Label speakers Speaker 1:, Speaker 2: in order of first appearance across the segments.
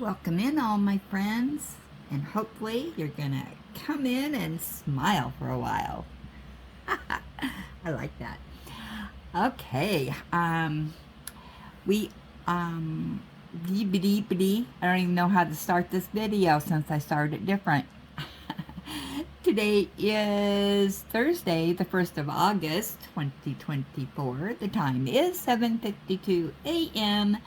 Speaker 1: Welcome in, all my friends, and hopefully you're gonna come in and smile for a while. I like that. Okay, we deepity. I don't even know how to start this video since I started it different. Today is Thursday, the 1st of August, 2024. The time is 7:52 a.m.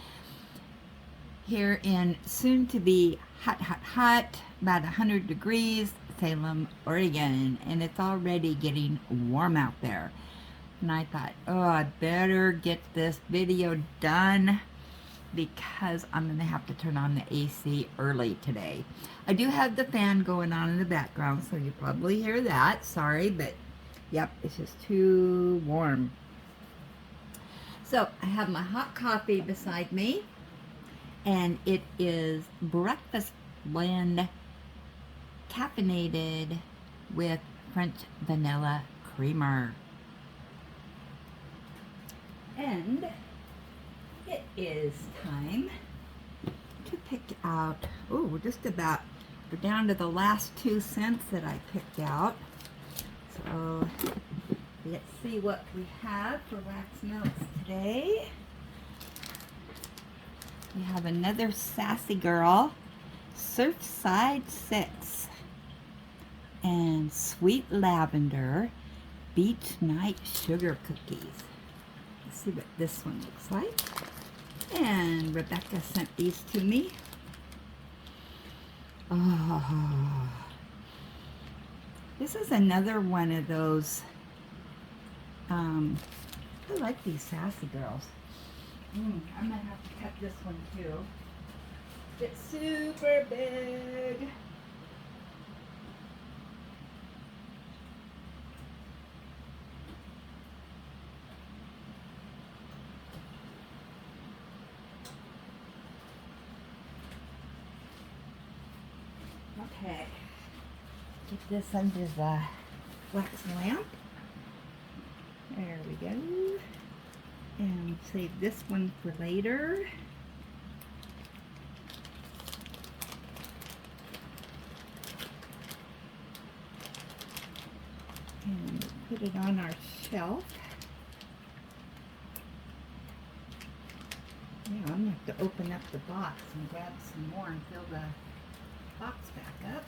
Speaker 1: here in soon to be hot, about 100 degrees, Salem, Oregon, and it's already getting warm out there. And I thought, oh, I better get this video done because I'm going to have to turn on the AC early today. I do have the fan going on in the background, so you probably hear that. Sorry, but yep, it's just too warm. So I have my hot coffee beside me, and it is breakfast blend caffeinated with French vanilla creamer. And it is time to pick out, oh, we're down to the last 2 cents that I picked out. So let's see what we have for wax melts today. We have another Sassy Girl, Surfside 6, and Sweet Lavender Beach Night Sugar Cookies. Let's see what this one looks like. And Rebecca sent these to me. Oh, this is another one of those, I like these Sassy Girls. I might have to cut this one too. It's super big. Okay. Get this under the wax lamp. There we go. And save this one for later. And put it on our shelf. Yeah, I'm going to have to open up the box and grab some more and fill the box back up.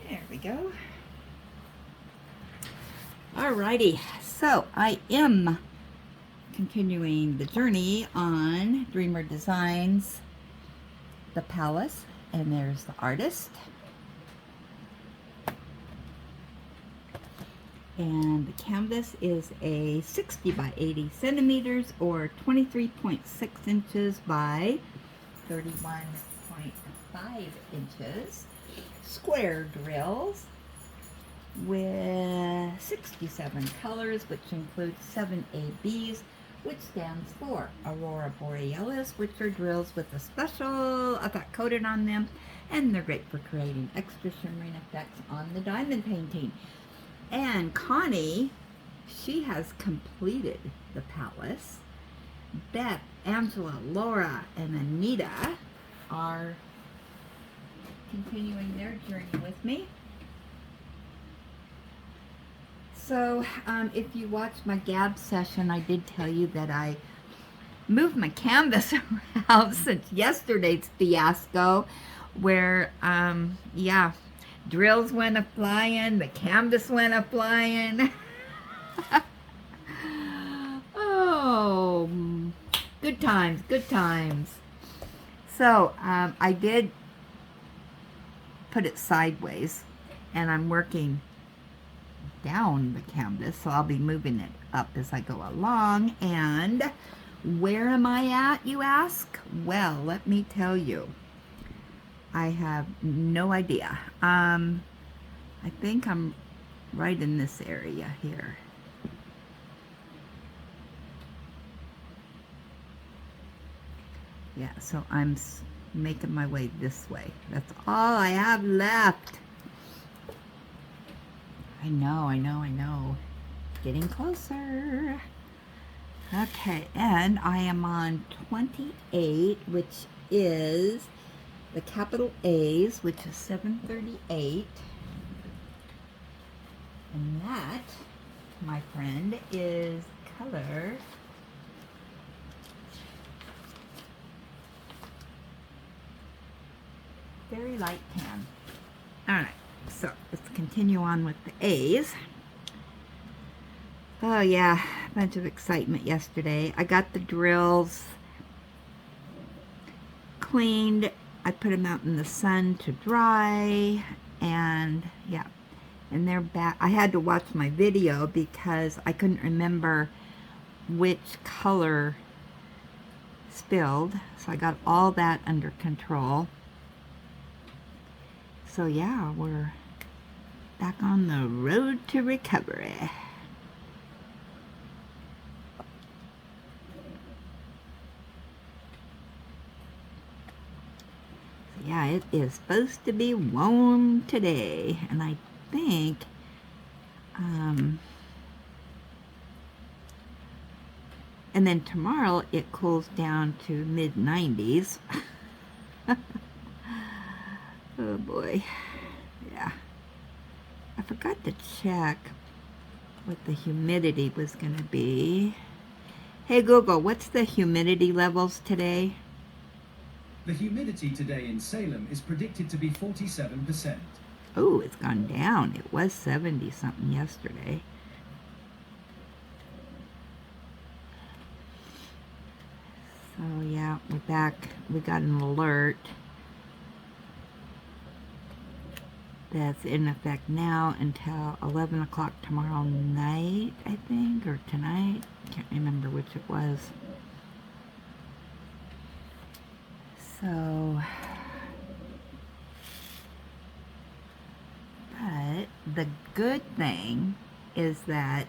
Speaker 1: There we go. Alrighty, so I am continuing the journey on Dreamer Designs, the Palace, and there's the artist. And the canvas is a 60 by 80 centimeters or 23.6 inches by 31.5 inches. Square drills with 67 colors, which includes 7 ABs, which stands for Aurora Borealis, which are drills with a special effect coated on them, and they're great for creating extra shimmering effects on the diamond painting. And Connie, she has completed the palace. Beth, Angela, Laura, and Anita are continuing their journey with me. So if you watched my Gab session, I did tell you that I moved my canvas around since yesterday's fiasco, where, yeah, drills went a-flying, the canvas went a-flying. Oh, good times, good times. So I did put it sideways, and I'm working down the canvas, so I'll be moving it up as I go along. And where am I at, you ask? Well, let me tell you. I have no idea. I think I'm right in this area here. Yeah, so I'm making my way this way. That's all I have left. I know. Getting closer. Okay, and I am on 28, which is the capital A's, which is 738. And that, my friend, is color very light tan. All right, so let's continue on with the A's. Oh yeah, a bunch of excitement yesterday. I got the drills cleaned. I put them out in the sun to dry, and yeah, and they're back. I had to watch my video because I couldn't remember which color spilled, so I got all that under control. So yeah, we're back on the road to recovery. So yeah, it is supposed to be warm today, and I think and then tomorrow it cools down to mid-90s. Oh boy. Yeah. I forgot to check what the humidity was going to be. Hey Google, what's the humidity levels today?
Speaker 2: The humidity today in Salem is predicted to be 47%.
Speaker 1: Oh, it's gone down. It was 70 something yesterday. So yeah, we're back. We got an alert that's in effect now until 11 o'clock tomorrow night, I think, or tonight. Can't remember which it was. So, but the good thing is that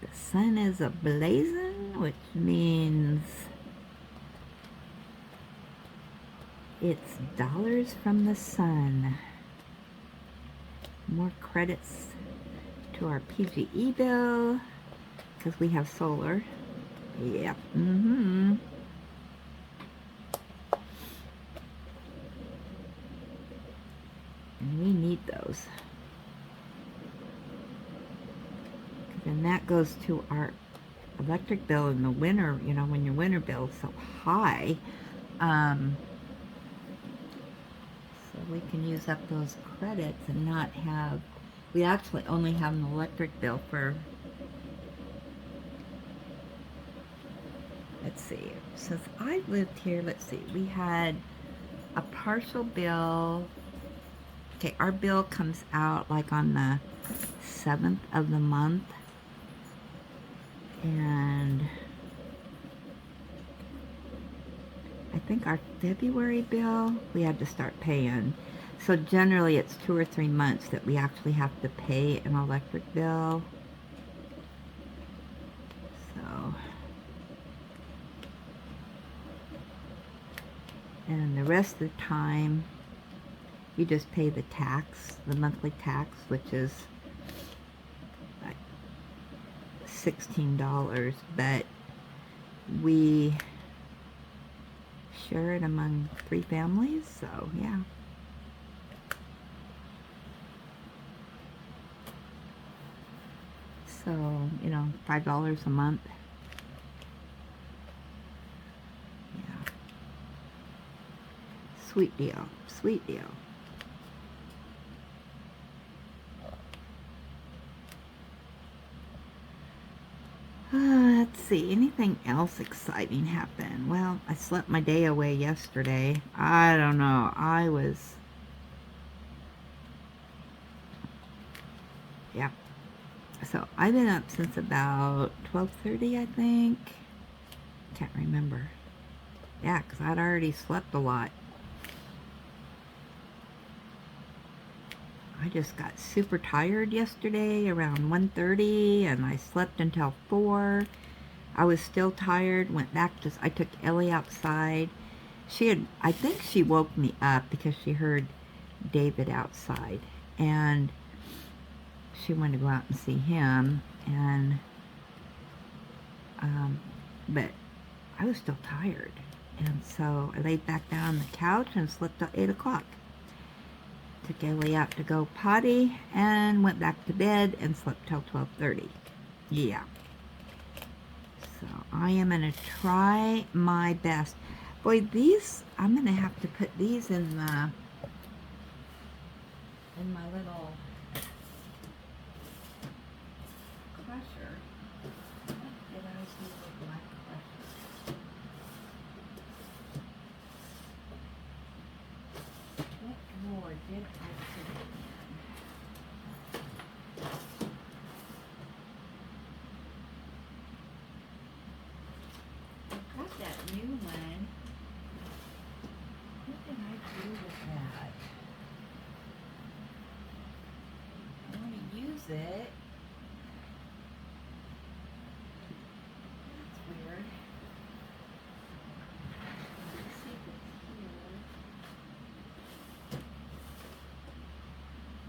Speaker 1: the sun is ablazing, which means it's dollars from the sun. More credits to our PG&E bill because we have solar. Yep. And we need those. And that goes to our electric bill in the winter, you know, when your winter bill is so high. So we can use up those credits and not have, we actually only have an electric bill for, let's see, since I lived here, let's see, we had a partial bill. Okay, our bill comes out like on the 7th of the month. And I think our February bill, we had to start paying. So generally it's 2 or 3 months that we actually have to pay an electric bill. So, and the rest of the time, you just pay the tax, the monthly tax, which is like $16, but we share it among 3 families, so yeah. So, you know, $5 a month. Yeah. Sweet deal. Sweet deal. Let's see, anything else exciting happened? Well, I slept my day away yesterday. I don't know. Yeah. So I've been up since about 12:30, I think. Can't remember. Yeah, because I'd already slept a lot. I just got super tired yesterday around 1:30, and I slept until 4. I was still tired, went back I took Ellie outside. I think she woke me up because she heard David outside, and she wanted to go out and see him, and But I was still tired. And so I laid back down on the couch and slept till 8 o'clock. Took Ellie out to go potty and went back to bed and slept till 12:30. Yeah. So I am going to try my best. Boy, these, I'm going to have to put these in my little crusher. What did I do with my crusher? What drawer did I put it in? I got that new one. What did I do with that? I want to use it. That's weird. Let's see if it's here.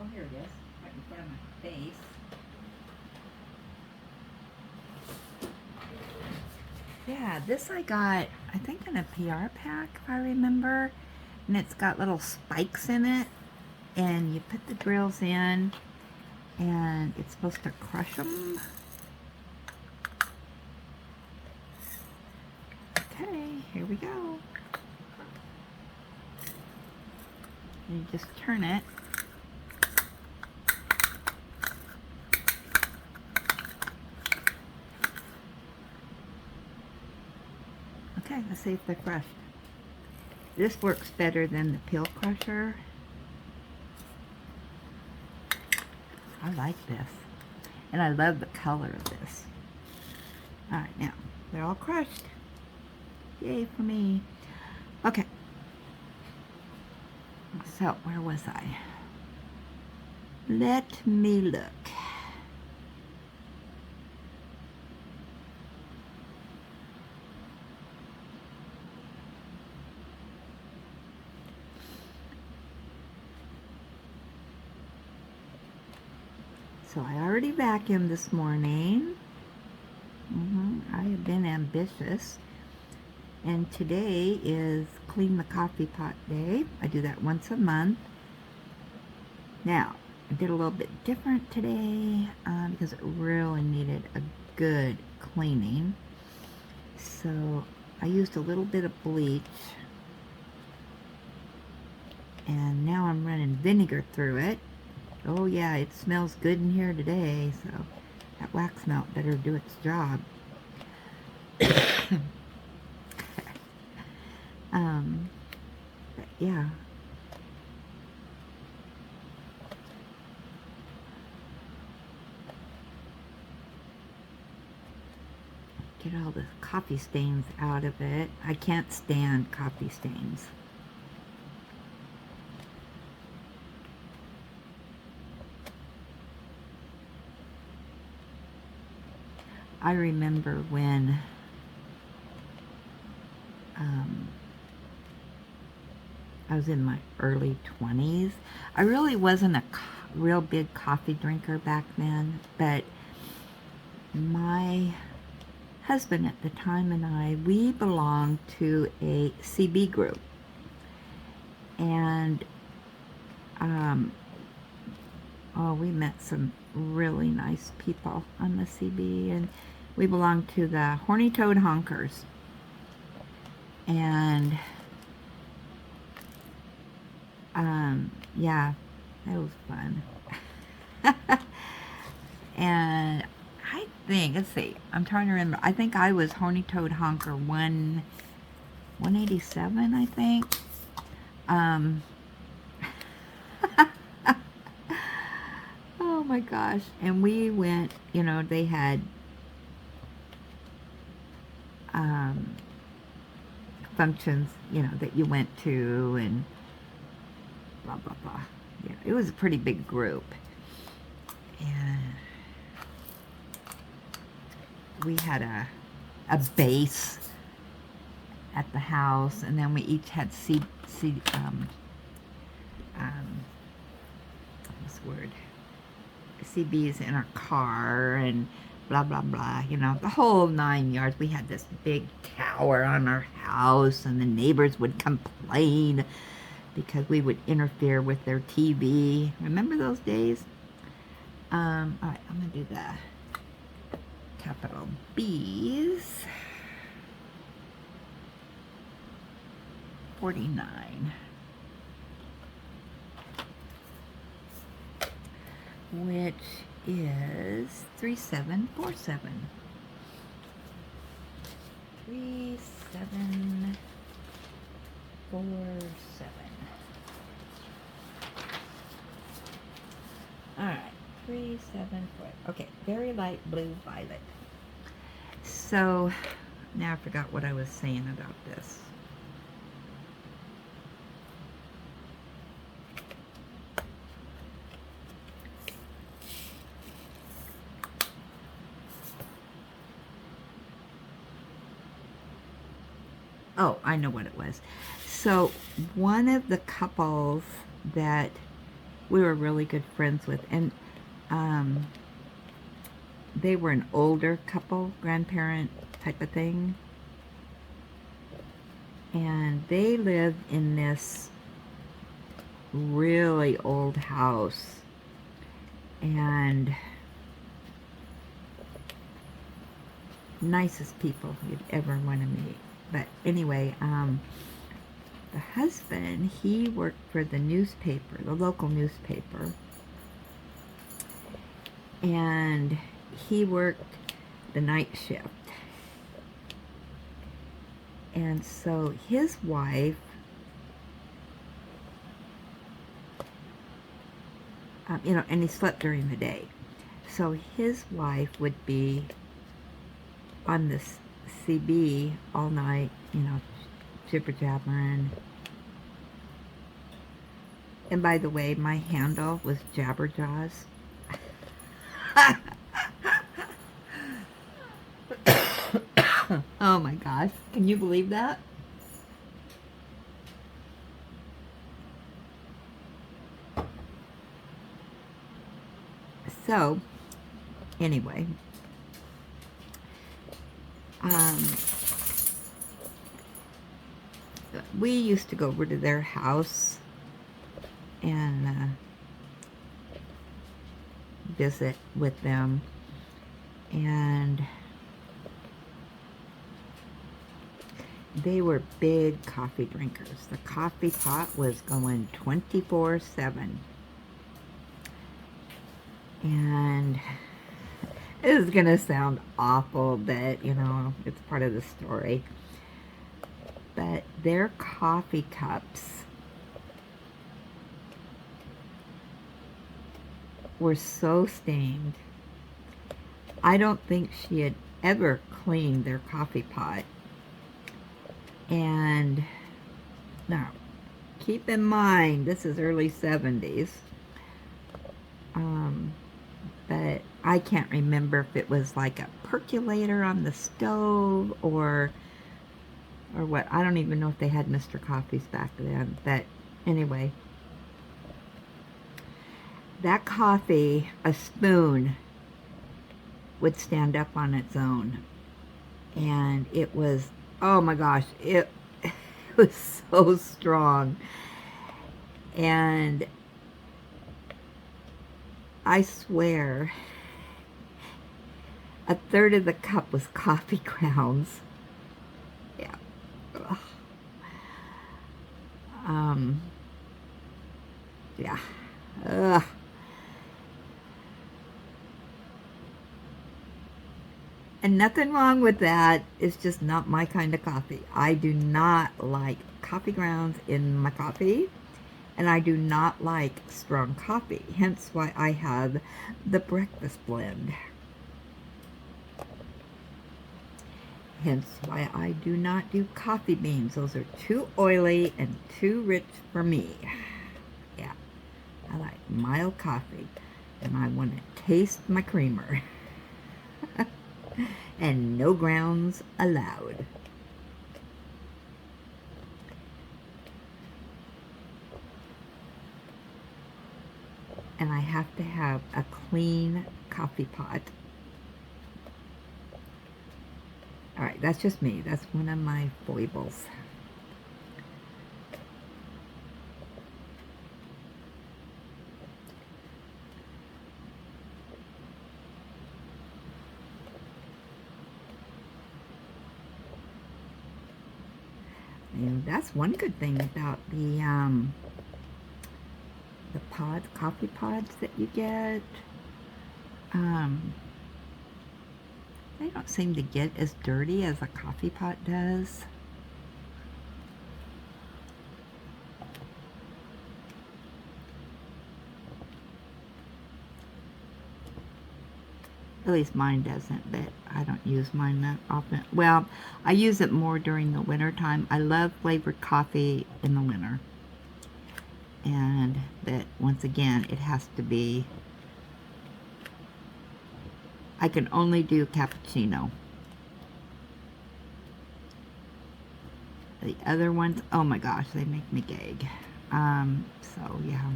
Speaker 1: Oh, here it is. Right in front of my face. Yeah, this I got, I think in a PR pack, if I remember. And it's got little spikes in it. And you put the drills in. And it's supposed to crush them. Okay, here we go. And you just turn it. Okay, let's see if they're crushed. This works better than the peel crusher. I like this. And I love the color of this. Alright, now, they're all crushed. Yay for me. Okay. So, where was I? Let me look. So I already vacuumed this morning. I have been ambitious. And today is clean the coffee pot day. I do that once a month. Now, I did a little bit different today because it really needed a good cleaning. So I used a little bit of bleach. And now I'm running vinegar through it. Oh yeah, it smells good in here today, so that wax melt better do its job. But yeah. Get all the coffee stains out of it. I can't stand coffee stains. I remember when I was in my early 20s. I really wasn't a real big coffee drinker back then, but my husband at the time and I, we belonged to a CB group. And we met some really nice people on the CB, and we belonged to the Horny Toad Honkers. And yeah, that was fun. And I think, let's see, I'm trying to remember. I think I was Horny Toad Honker 187, I think. Oh my gosh. And we went, they had functions, that you went to and blah, blah, blah. Yeah, it was a pretty big group. And we had a base at the house, and then we each had what's the word? CBs in our car, and blah, blah, blah. You know, the whole 9 yards. We had this big tower on our house, and the neighbors would complain because we would interfere with their TV. Remember those days? All right, I'm going to do the capital B's. 49. Which is 3747. 3747. All right, 374. Okay, very light blue violet. So now I forgot what I was saying about this. Oh, I know what it was. So one of the couples that we were really good friends with, and they were an older couple, grandparent type of thing, and they lived in this really old house, and nicest people you'd ever want to meet. But anyway, the husband, he worked for the newspaper, the local newspaper, and he worked the night shift. And so his wife, you know, and he slept during the day. So his wife would be on this CB all night, you know, jibber jabbering. And by the way, my handle was Jabberjaws. Oh my gosh, can you believe that? So, anyway, we used to go over to their house and visit with them, and they were big coffee drinkers. The coffee pot was going 24/7. And it is going to sound awful, but, you know, it's part of the story. But their coffee cups were so stained. I don't think she had ever cleaned their coffee pot. And now, keep in mind, this is early 70s. But I can't remember if it was like a percolator on the stove or what. I don't even know if they had Mr. Coffees back then. But anyway, that coffee, a spoon would stand up on its own. And it was, oh my gosh, it was so strong. And I swear, a third of the cup was coffee grounds. Yeah. Yeah. Ugh. And nothing wrong with that. It's just not my kind of coffee. I do not like coffee grounds in my coffee. And I do not like strong coffee. Hence why I have the breakfast blend. Hence why I do not do coffee beans. Those are too oily and too rich for me. Yeah. I like mild coffee. And I want to taste my creamer. And no grounds allowed. And I have to have a clean coffee pot. Alright, that's just me. That's one of my foibles. And that's one good thing about the pods, coffee pods that you get. They don't seem to get as dirty as a coffee pot does. At least mine doesn't, but I don't use mine that often. Well, I use it more during the winter time. I love flavored coffee in the winter. But once again, it has to be, I can only do cappuccino. The other ones, oh my gosh, they make me gag. So yeah.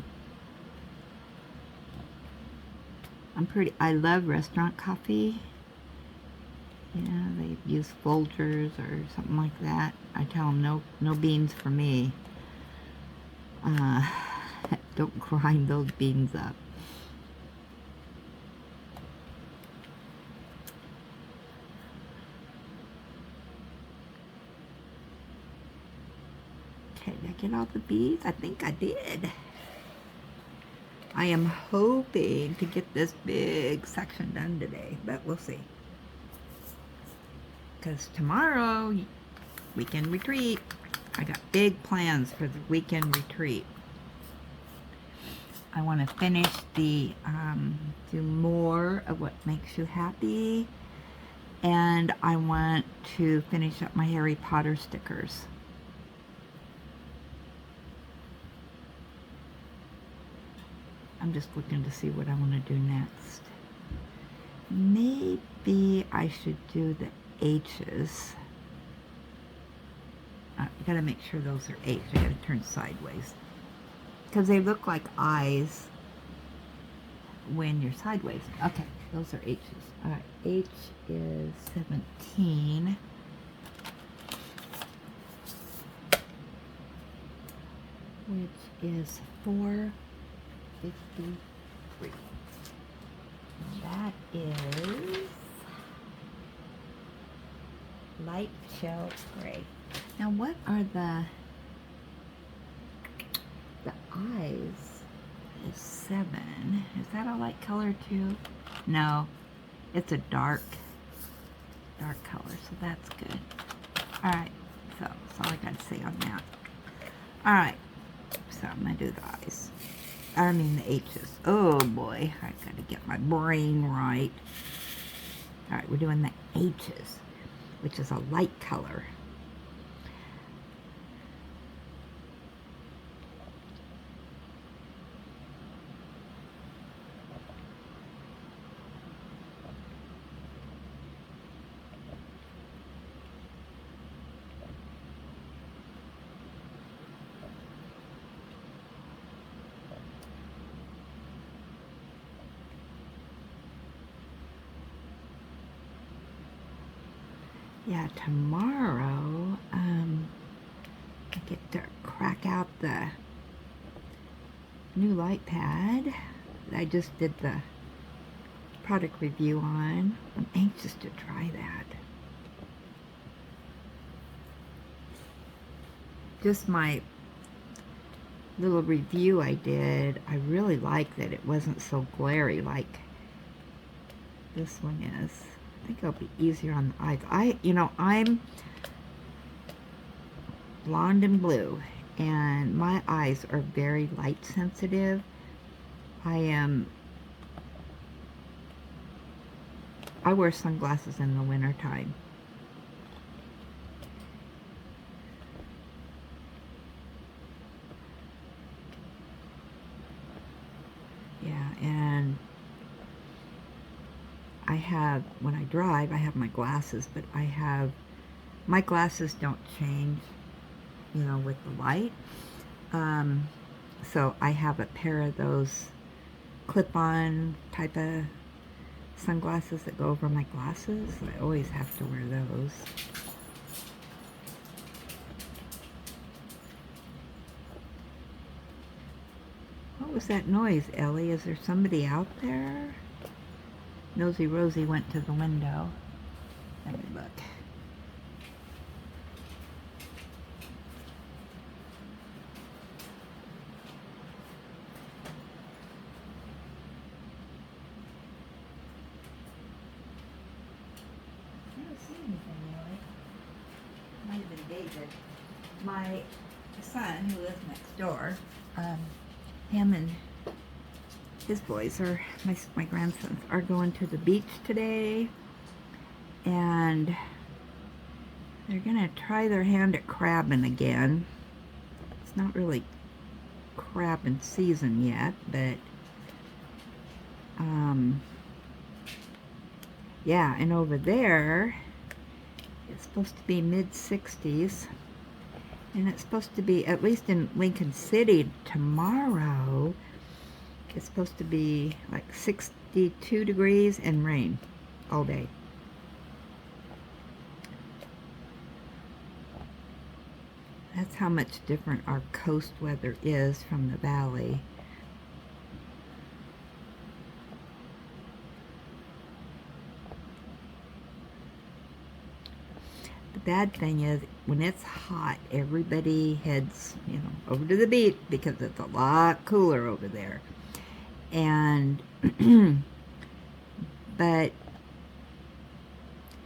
Speaker 1: I love restaurant coffee. Yeah, they use Folgers or something like that. I tell them no beans for me. Don't grind those beans up. Okay, did I get all the beads? I think I did. I am hoping to get this big section done today, but we'll see. Because tomorrow, weekend retreat. I got big plans for the weekend retreat. I want to finish do more of what makes you happy. And I want to finish up my Harry Potter stickers. I'm just looking to see what I want to do next. Maybe I should do the H's. I gotta make sure those are H's. I gotta turn sideways. Because they look like eyes when you're sideways. Okay, those are H's. Alright, H is 17. Which is 453. That is light shell gray. Now what are the eyes? Is 7. Is that a light color too? No, it's a dark color, so that's good. Alright, so that's all I gotta say on that. Alright, so I'm gonna do the eyes. I mean the H's. Oh boy, I gotta get my brain right. Alright, we're doing the H's, which is a light color. Yeah, tomorrow, I get to crack out the new light pad that I just did the product review on. I'm anxious to try that. Just my little review I did, I really like that it wasn't so glary like this one is. I think it'll be easier on the eyes. I'm blonde and blue, and my eyes are very light sensitive. I wear sunglasses in the winter time. Yeah, and when I drive, I have my glasses, but my glasses don't change, with the light. So I have a pair of those clip-on type of sunglasses that go over my glasses. I always have to wear those. What was that noise, Ellie? Is there somebody out there? Nosy Rosie went to the window. Let me look. I don't see anything really. Might have been David. My son, who lives next door, him and his boys are my grandsons are going to the beach today, and they're gonna try their hand at crabbing again. It's not really crabbing season yet, but yeah. And over there, it's supposed to be mid-60s, and it's supposed to be, at least in Lincoln City tomorrow, it's supposed to be like 62 degrees and rain all day. That's how much different our coast weather is from the valley. The bad thing is, when it's hot, everybody heads, over to the beach because it's a lot cooler over there. And, but,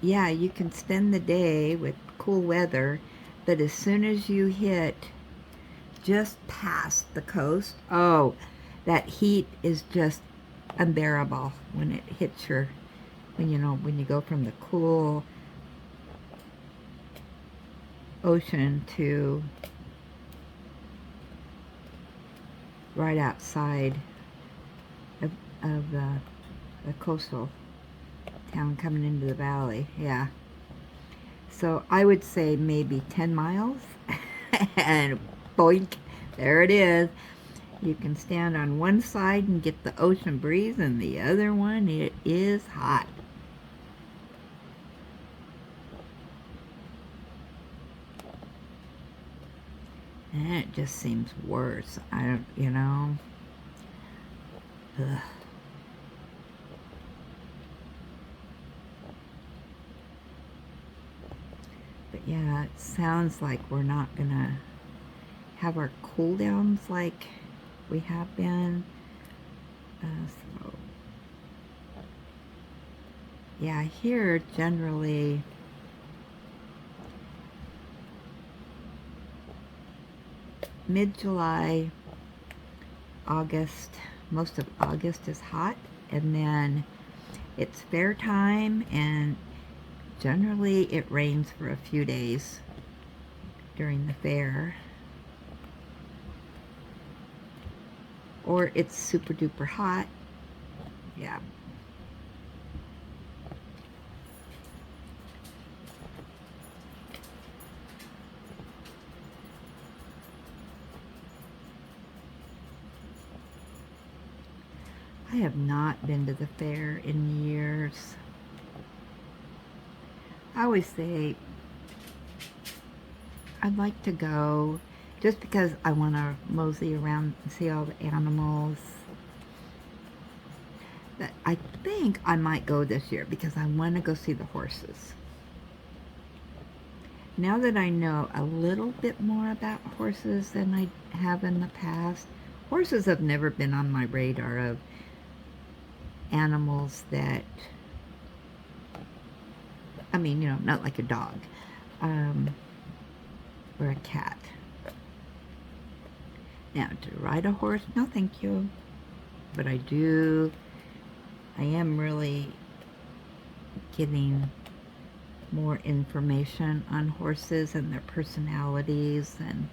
Speaker 1: yeah, you can spend the day with cool weather, but as soon as you hit just past the coast, oh, that heat is just unbearable when it hits when you go from the cool ocean to right outside of the coastal town coming into the valley. Yeah. So I would say maybe 10 miles and boink, there it is. You can stand on one side and get the ocean breeze, and the other one, it is hot. And it just seems worse. I don't. Ugh. But yeah, it sounds like we're not gonna have our cool downs like we have been. So yeah, here generally mid-July, August, most of August is hot, and then it's fair time, and generally it rains for a few days during the fair. Or it's super duper hot. Yeah. I have not been to the fair in years. I always say I'd like to go just because I want to mosey around and see all the animals. But I think I might go this year because I want to go see the horses. Now that I know a little bit more about horses than I have in the past, horses have never been on my radar of animals that, I mean, not like a dog or a cat. Now, to ride a horse, no thank you. But I am really getting more information on horses and their personalities, and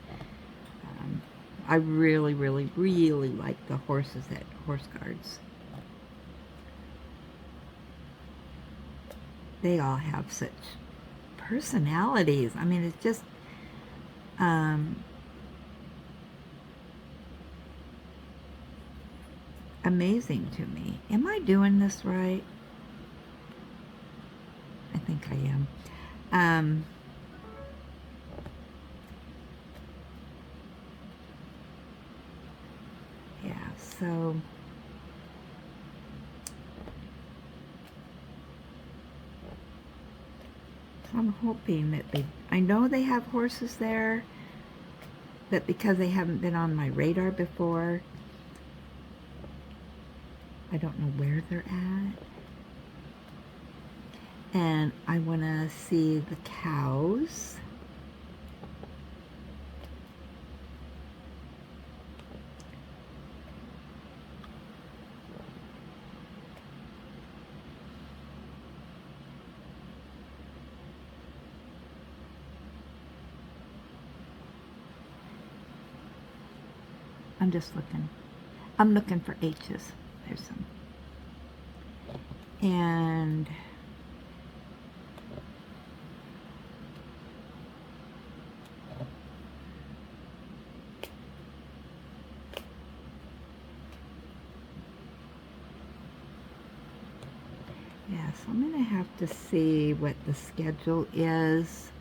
Speaker 1: I really, really, really like the horses at Horse Guards. They all have such personalities. I mean, it's just amazing to me. Am I doing this right? I think I am. Yeah, so I'm hoping that I know they have horses there, but because they haven't been on my radar before, I don't know where they're at. And I want to see the cows. I'm just looking. I'm looking for H's. There's some. And yeah, so I'm going to have to see what the schedule is.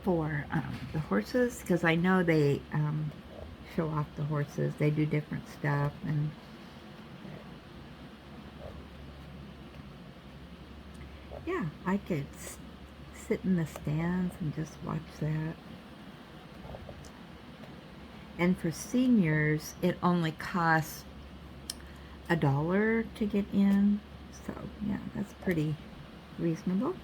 Speaker 1: For the horses, because I know they show off the horses. They do different stuff, and yeah, I could sit in the stands and just watch that. And for seniors, it only costs $1 to get in, so yeah, that's pretty reasonable.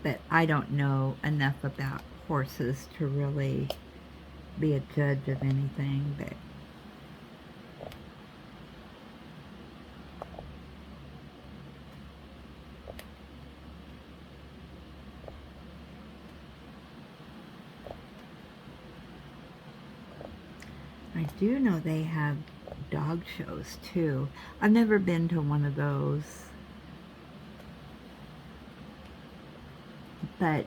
Speaker 1: But I don't know enough about horses to really be a judge of anything, but I do know they have dog shows too. I've never been to one of those, but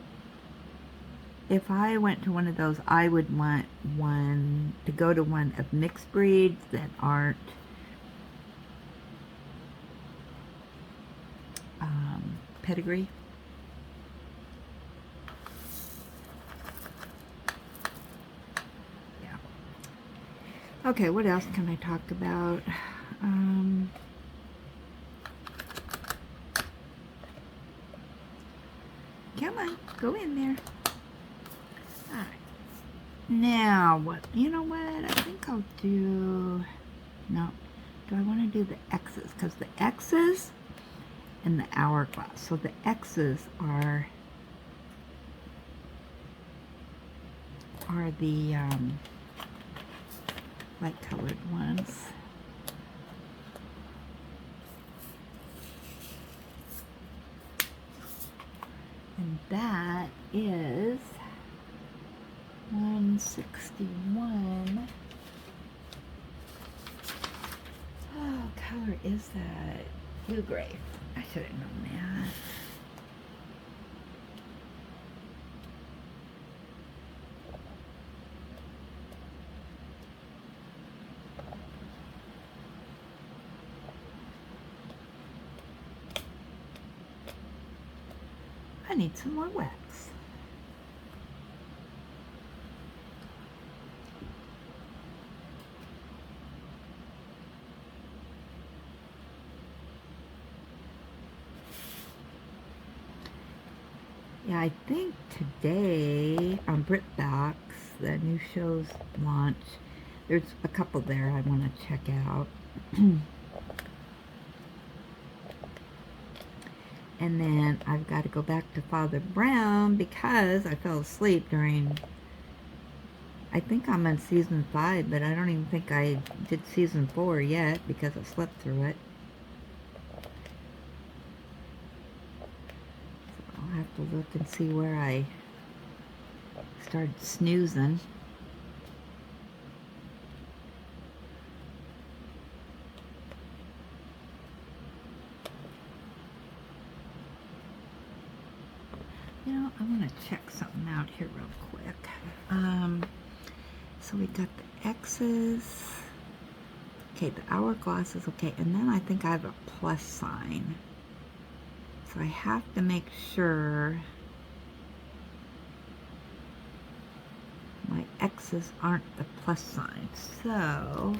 Speaker 1: if I went to one of those, I would want to go to one of mixed breeds that aren't pedigree. Yeah. Okay, what else can I talk about? Come on, go in there. All right. Now, you know what? I think I'll do, no. Do I want to do the X's? Because the X's and the hourglass. So the X's are the light colored ones. And that is 161. Oh, color is that? Blue gray. I should have known that. I need some more wax. Yeah, I think today on BritBox, the new show's launch, there's a couple there I want to check out. And then I've got to go back to Father Brown because I fell asleep during, I think I'm on season 5, but I don't even think I did season 4 yet because I slept through it. So I'll have to look and see where I started snoozing. out here real quick. So we got the X's. Okay, the hourglass is okay. And then I think I have a plus sign. So I have to make sure my X's aren't the plus sign. So,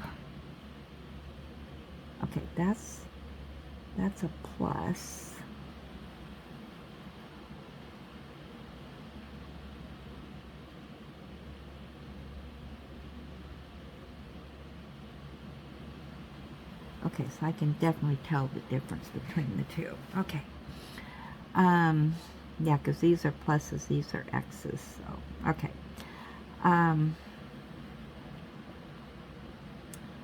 Speaker 1: okay, that's a plus. Okay, so I can definitely tell the difference between the two. Okay. Yeah, because these are pluses, these are X's, so, okay.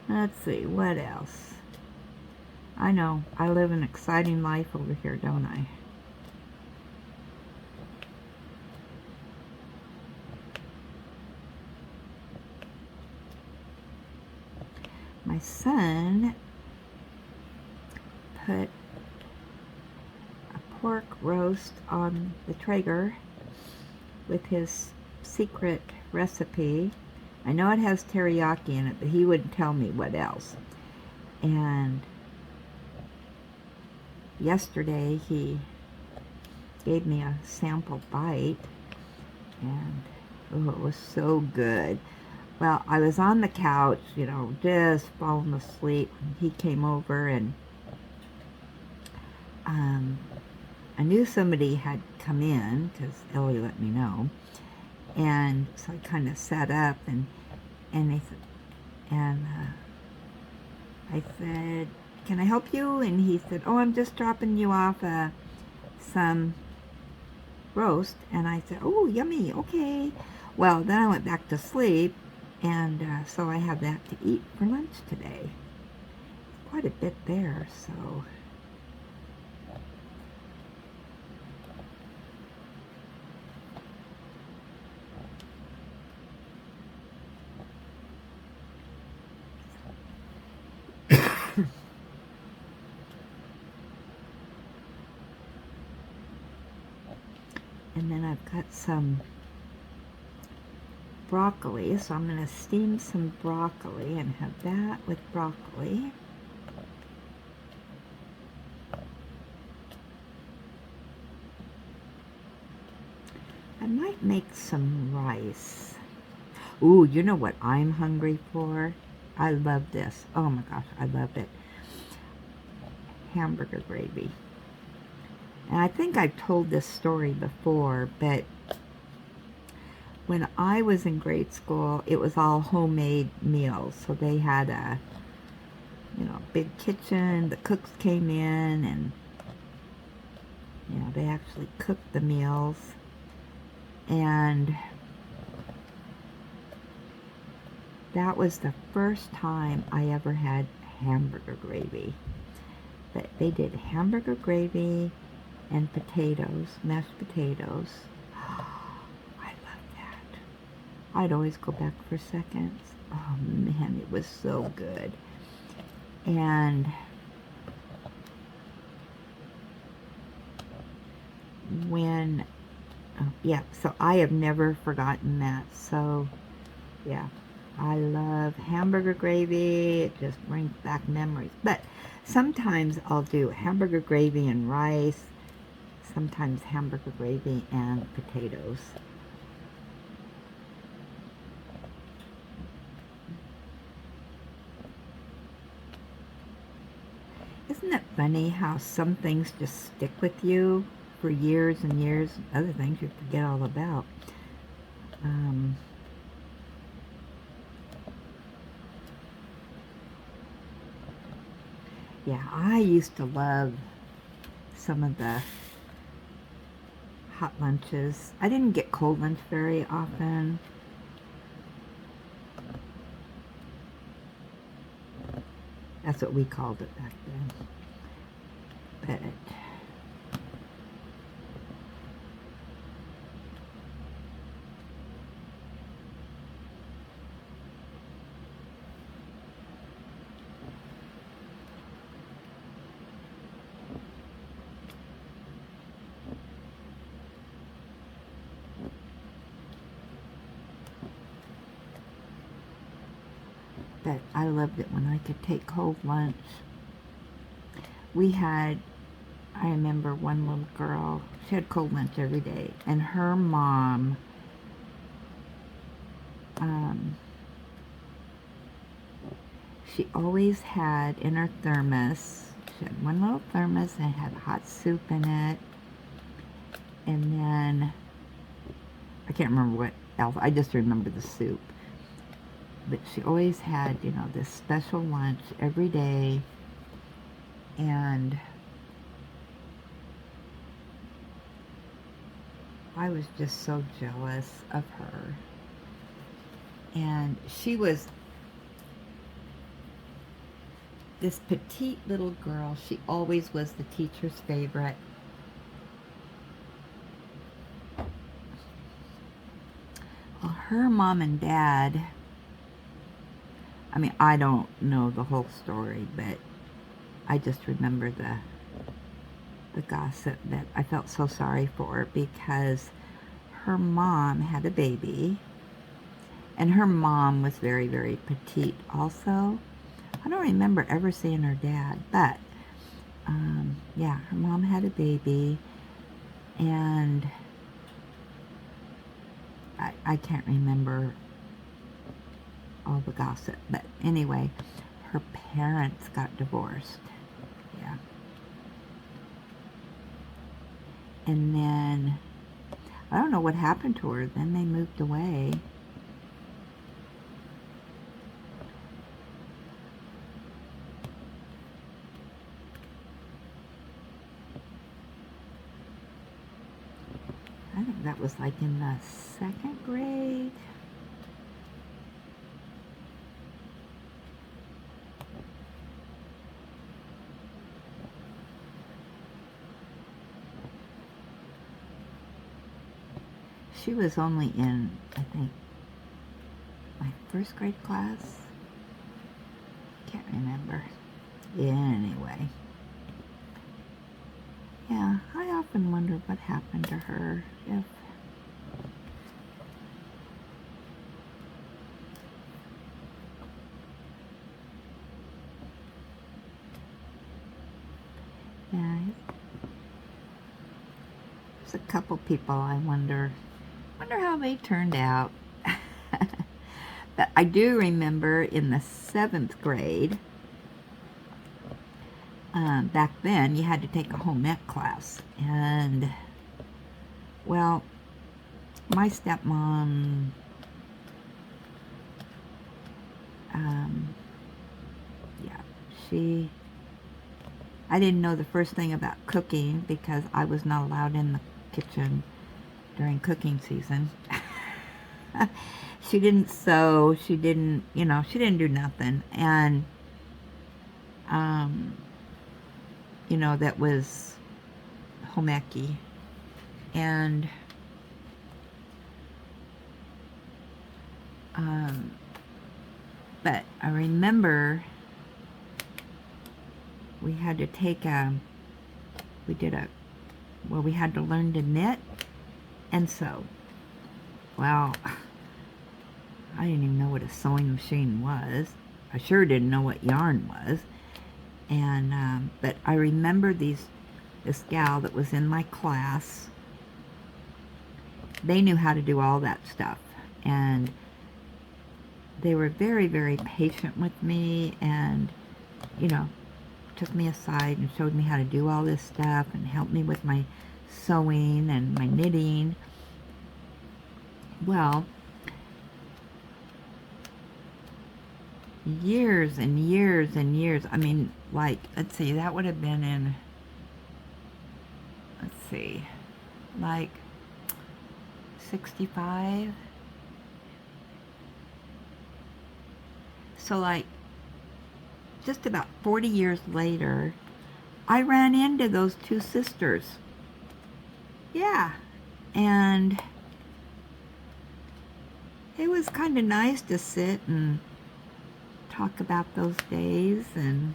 Speaker 1: Let's see, what else? I know, I live an exciting life over here, don't I? My son put a pork roast on the Traeger with his secret recipe. I know it has teriyaki in it, but he wouldn't tell me what else. And yesterday he gave me a sample bite, and oh, it was so good. Well, I was on the couch, you know, just falling asleep. He came over, and I knew somebody had come in because Ellie let me know. And so I kind of sat up, and they said, and I said, "Can I help you?" And he said, "Oh, I'm just dropping you off some roast." And I said, "Oh, yummy, okay." Well, then I went back to sleep, and so I have that to eat for lunch today. Quite a bit there, so. And then I've got some broccoli, so I'm going to steam some broccoli and have that with broccoli. I might make some rice. Ooh, you know what I'm hungry for? I love this. Oh my gosh, I love it. Hamburger gravy. And I think I've told this story before, but when I was in grade school, it was all homemade meals. So they had a, you know, big kitchen. The cooks came in, and, you know, they actually cooked the meals. And that was the first time I ever had hamburger gravy. But they did hamburger gravy and potatoes, mashed potatoes. I love that. I'd always go back for seconds. Oh man, it was so good. And when, oh, yeah, so I have never forgotten that. So, yeah, I love hamburger gravy. It just brings back memories. But sometimes I'll do hamburger gravy and rice. Sometimes hamburger gravy and potatoes. Isn't it funny how some things just stick with you for years and years, and other things you forget all about? Yeah, I used to love some of the hot lunches. I didn't get cold lunch very often. That's what we called it back then. But but I loved it when I could take cold lunch. We had, I remember one little girl, she had cold lunch every day, and her mom, she always had in her thermos, she had one little thermos and it had hot soup in it, and then, I can't remember what else, I just remember the soup. But she always had, you know, this special lunch every day, and I was just so jealous of her. And she was this petite little girl. She always was the teacher's favorite. Well, her mom and dad, I mean, I don't know the whole story, but I just remember the gossip that I felt so sorry for her, because her mom had a baby, and her mom was very, very petite also. I don't remember ever seeing her dad, but yeah, her mom had a baby, and I can't remember all the gossip, but anyway, her parents got divorced. Yeah. And then, I don't know what happened to her. Then they moved away. I think that was like in the 2nd grade. She was only in, I think, my 1st grade class. Can't remember. Anyway. Yeah, I often wonder what happened to her. If yeah, there's a couple people I wonder how they turned out. But I do remember in the 7th grade, back then you had to take a home ec class, and well, my stepmom, yeah, I didn't know the first thing about cooking because I was not allowed in the kitchen during cooking season. She didn't sew, she didn't, you know, she didn't do nothing, and you know, that was home ec-y. And but I remember we had to take we had to learn to knit and sew. Well, I didn't even know what a sewing machine was. I sure didn't know what yarn was. And but I remember this gal that was in my class. They knew how to do all that stuff, and they were very, very patient with me, and you know, took me aside and showed me how to do all this stuff and helped me with my sewing and my knitting. Well, years and years and years, I mean, like, let's see, that would have been in, let's see, like 65. So like just about 40 years later, I ran into those two sisters. Yeah. And it was kind of nice to sit and talk about those days, and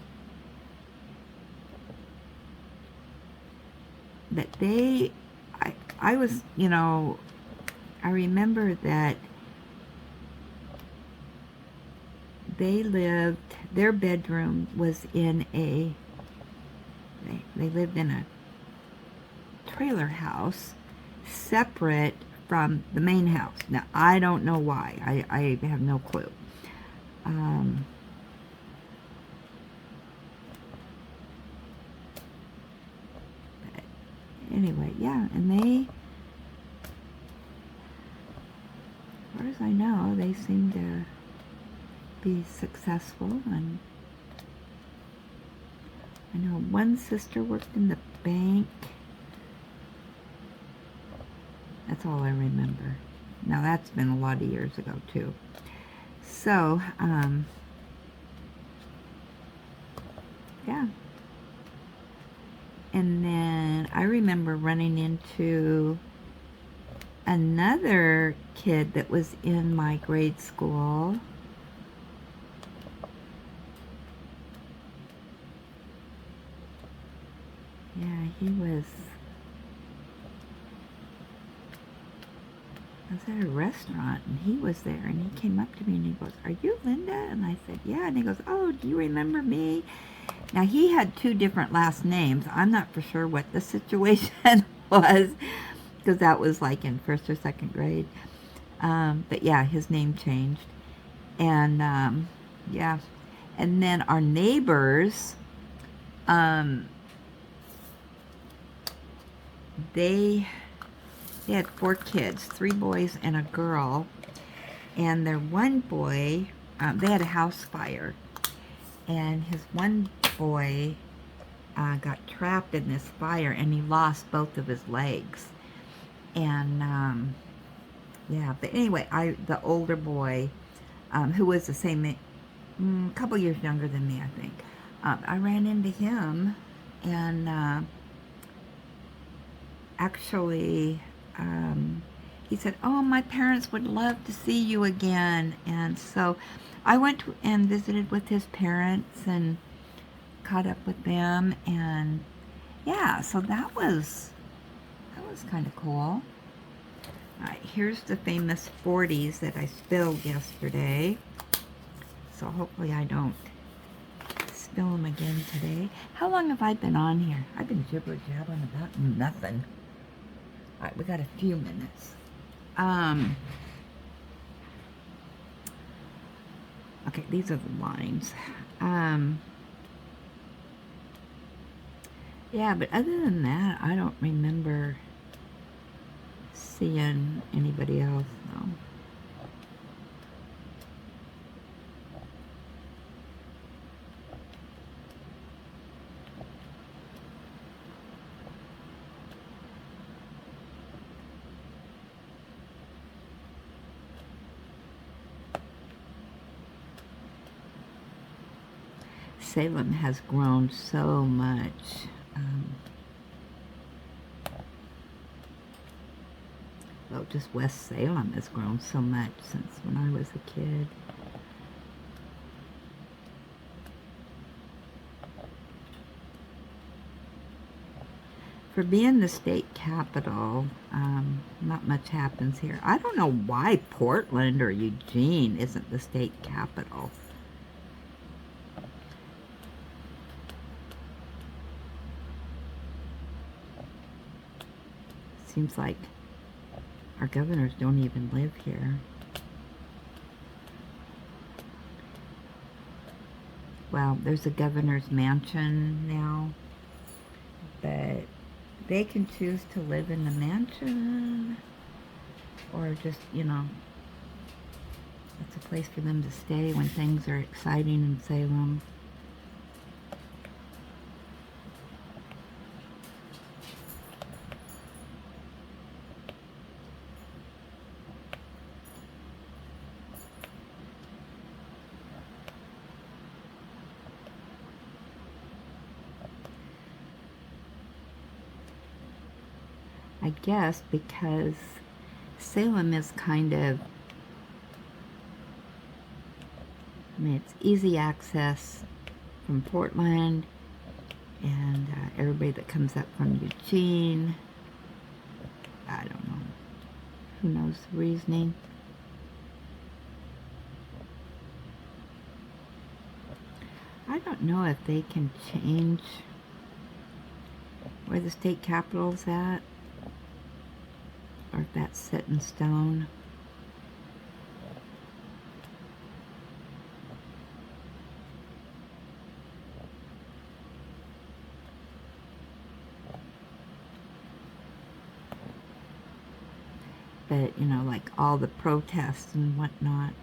Speaker 1: that I was, you know, I remember that they lived, their bedroom was in they lived in a trailer house separate from the main house. Now, I don't know why. I have no clue. But anyway, yeah, and they, as far as I know, they seem to be successful. And I know one sister worked in the bank. That's all I remember. Now, that's been a lot of years ago, too. So, yeah. And then I remember running into another kid that was in my grade school. Yeah, he was at a restaurant, and he was there, and he came up to me and he goes, "Are you Linda?" And I said, "Yeah." And he goes, "Oh, do you remember me?" Now, he had two different last names. I'm not for sure what the situation was, because that was like in first or second grade. But yeah, his name changed. And yeah. And then our neighbors, they had 4 kids, 3 boys and a girl. And their one boy, they had a house fire. And his one boy got trapped in this fire, and he lost both of his legs. And yeah, but anyway, the older boy, who was the same, a couple years younger than me, I think, I ran into him, and actually, he said, "Oh, my parents would love to see you again." And so I went and visited with his parents and caught up with them, and yeah, so that was kind of cool. All right, here's the famous 40s that I spilled yesterday. So hopefully I don't spill them again today. How long have I been on here? I've been jibber-jabbering about nothing. All right, we got a few minutes. Okay, these are the lines. Yeah, but other than that, I don't remember seeing anybody else, though. Salem has grown so much. Well, just West Salem has grown so much since when I was a kid. For being the state capital, not much happens here. I don't know why Portland or Eugene isn't the state capital. Seems like our governors don't even live here. Well, there's a governor's mansion now, but they can choose to live in the mansion or just, it's a place for them to stay when things are exciting in Salem. I guess because Salem is kind of, it's easy access from Portland, and everybody that comes up from Eugene, I don't know, who knows the reasoning. I don't know if they can change where the state capitol's at, or if that's set in stone. But, you know, like all the protests and whatnot,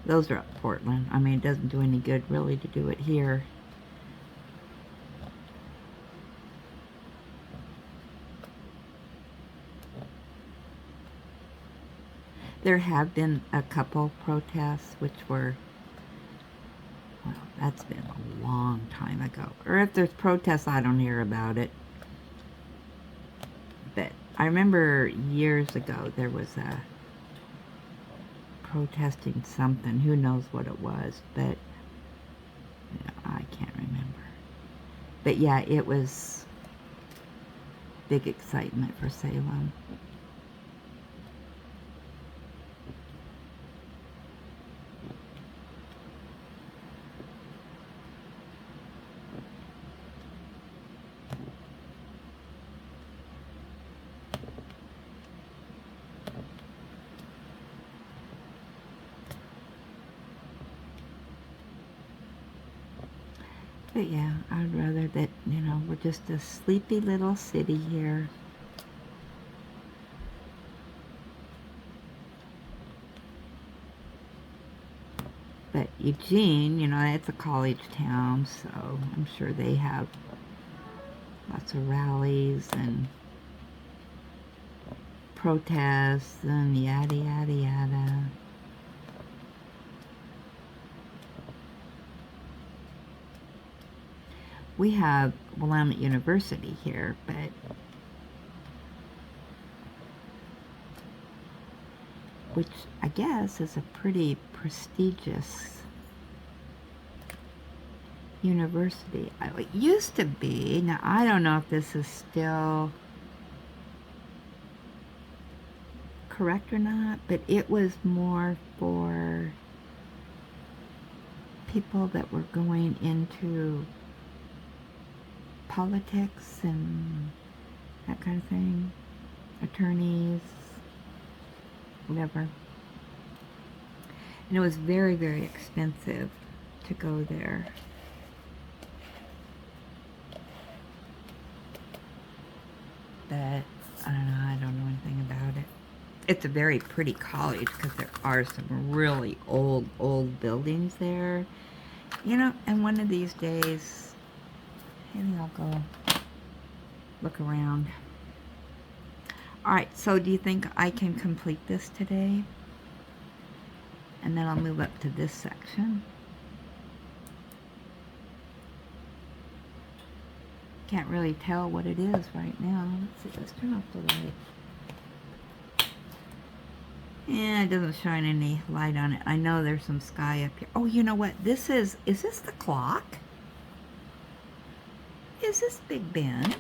Speaker 1: those are up Portland. I mean, it doesn't do any good really to do it here. There have been a couple protests which were, well, that's been a long time ago. Or if there's protests, I don't hear about it. But I remember years ago there was a protesting something. Who knows what it was, but you know, I can't remember. But yeah, it was big excitement for Salem. But yeah, I'd rather that, you know, we're just a sleepy little city here. But Eugene, you know, it's a college town, so I'm sure they have lots of rallies and protests and yada, yada, yada. We have Willamette University here, but which I guess is a pretty prestigious university. It used to be. Now, I don't know if this is still correct or not, but it was more for people that were going into politics and that kind of thing, attorneys, whatever. And it was very, very expensive to go there. But I don't know anything about it. It's a very pretty college because there are some really old buildings there. You know, and one of these days, maybe I'll go look around. Alright, so do you think I can complete this today? And then I'll move up to this section. Can't really tell what it is right now. Let's see, let's turn off the light. Yeah, it doesn't shine any light on it. I know there's some sky up here. Oh, you know what? Is this the clock? Is this Big Ben?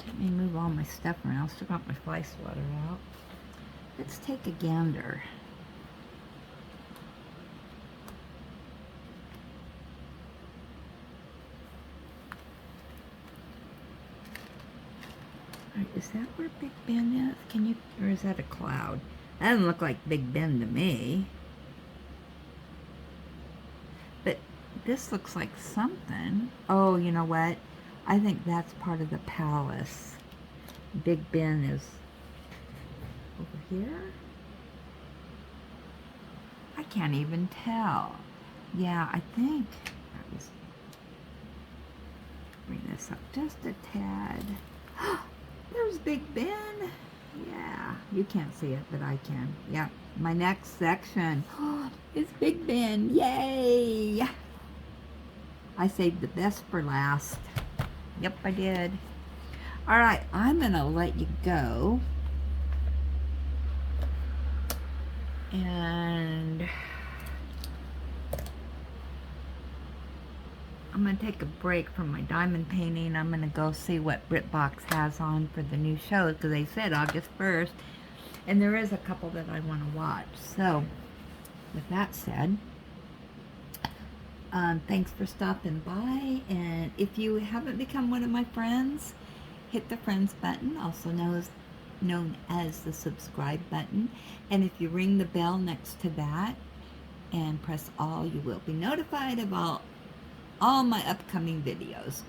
Speaker 1: Let me move all my stuff around. Still got my fly swatter out. Let's take a gander. Alright, is that where Big Ben is? Can you, or is that a cloud? That doesn't look like Big Ben to me. But this looks like something. Oh, you know what? I think that's part of the palace. Big Ben is over here? I can't even tell. Yeah, I think. Let's bring this up just a tad. There's Big Ben. Yeah, you can't see it, but I can. Yeah, my next section is Big Ben. Yay! I saved the best for last. Yep, I did. All right, I'm going to let you go. And I'm going to take a break from my diamond painting. I'm going to go see what BritBox has on for the new shows, because they said August 1st. And there is a couple that I want to watch. So, with that said, thanks for stopping by. And if you haven't become one of my friends, hit the friends button, also known as the subscribe button. And if you ring the bell next to that and press all, you will be notified of all my upcoming videos.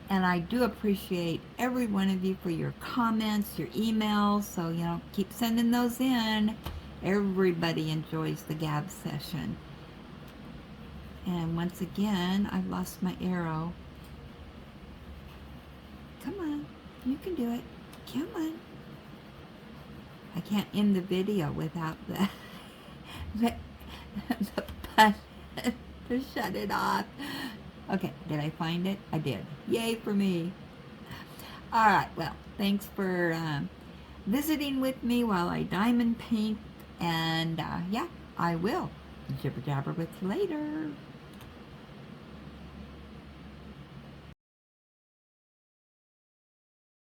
Speaker 1: And I do appreciate every one of you for your comments, your emails. So, keep sending those in. Everybody enjoys the gab session. And once again, I've lost my arrow. Come on, you can do it. Come on. I can't end the video without the the button to shut it off. Okay, did I find it? I did. Yay for me. All right, well, thanks for visiting with me while I diamond paint. And yeah, I will jibber jabber with you later.